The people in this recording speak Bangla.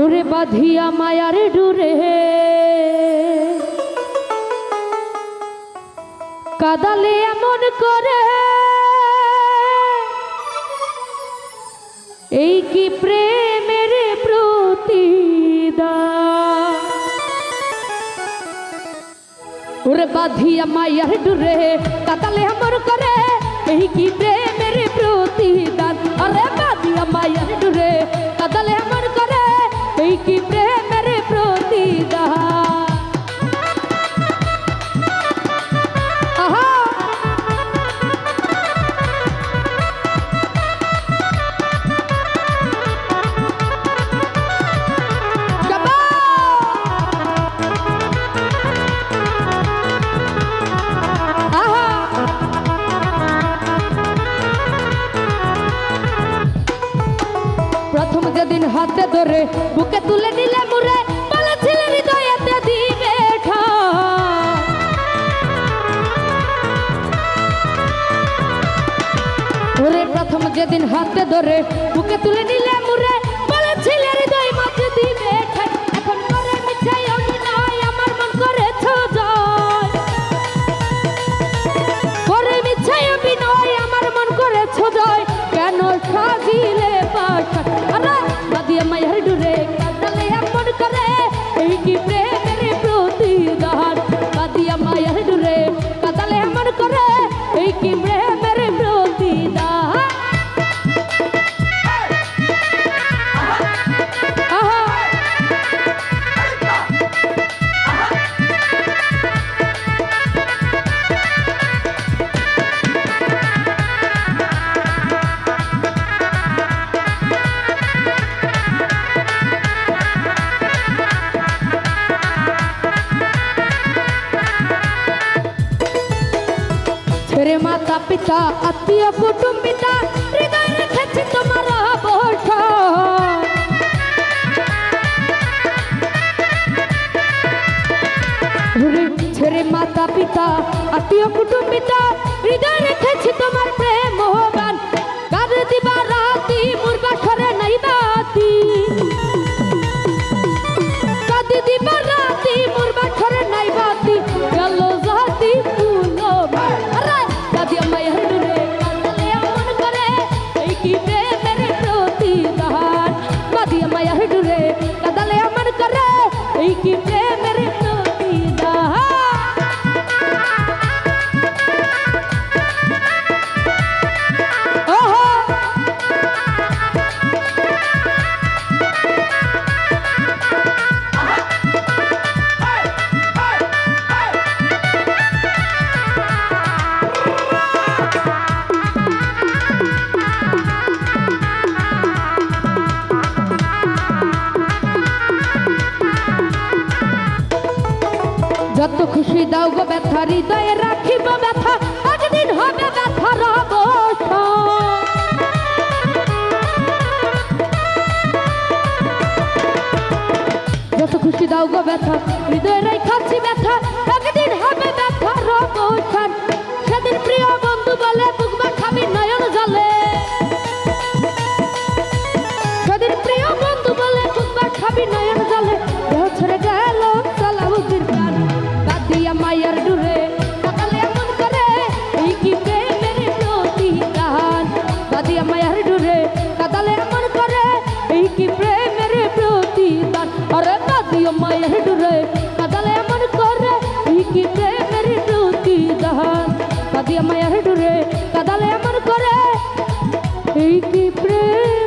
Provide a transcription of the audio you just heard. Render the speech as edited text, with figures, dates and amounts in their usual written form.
ওরে বাঁধিয়া মায়ার ডুরে কাদালে এমন করে, এই কি প্রেমের প্রতিদান। ওরে বাঁধিয়া মায়ার ডুরে কাদালে এমন করে, এই কি প্রেমের প্রতিদান। আরে বাঁধিয়া মায়ার ডুরে কাদালে এমন করে, এই কি প্রেমের প্রতিদান। প্রথম যেদিন হাতে ধরে বুকে তুলে নিলে মুরে, বলেছিলে হৃদয়েতে দিবে ওরে প্রথম যেদিন হাতে ধরে বুকে তুলে নিলে মুরে, বলেছিলে হৃদয় মাঝে দিবে এখন করে মিছাই অভিনয়, আমার মন করেছ জয়। করে মিছাই অভিনয়, আমার মন করেছ জয়। কেন সাজিলে পাশা বাঁধিয়া মায়ার ডুরে কাদালে এমন করে, এই কি প্রেমের প্রতিদান। বাঁধিয়া মায়ার ডুরে কাদালে এমন করে, এই কি প্রেমের প্রতিদান। ছেড়ে মাতা পিতা আত্মীয় কুটুম্বিতা, হৃদয় রেখেছি তোমার আবর্ষণ। ছেড়ে মাতা পিতা আত্মীয় কুটুম্বিতা, হৃদয় রেখেছি তোমার প্রেম গান। গান দিবা রাতি মুরবা সরে নাই বাতি, কাঁদি দিবা রাতি মুরবা সরে নাই বাতি। গেল জাতি ফুলো বাঁধিয়া মায়ার ডুরে কাদালে এমন করে, এই কি প্রেমের প্রতিদান। বাঁধিয়া মায়ার ডুরে কাদালে এমন করে, এই কি প্রেমের প্রতিদান। যত খুশি দাও গো ব্যথা, হৃদয়ে রাখিব ব্যথা, একদিন হবে ব্যথার অবসান। যত খুশি দাও গো ব্যথা, হৃদয়ে রাখাচ্ছি ব্যথা, একদিন হবে ব্যথার অবসান। সেদিন প্রিয় বন্ধু বলে বুক বাঁধাবি নয়ন জলে, সেদিন প্রিয় বন্ধু বলে বুক বাঁধাবি নয়ন জলে। দেহ ছেড়ে গেল সালাউদ্দিন খান। বাঁধিয়া মায়ার ডুরে কাদালে এমন করে, এই কি প্রেমের প্রতিদান। বাঁধিয়া মায়ার ডুরে কাদালে এমন করে, এই কি প্রেমের প্রতিদান। আরে বাঁধিয়া মায়ার ডুরে কাদালে এমন করে, এই কি প্রেমের প্রতিদান। বাঁধিয়া মায়ার ডুরে কাদালে এমন করে, এই কি প্রেম।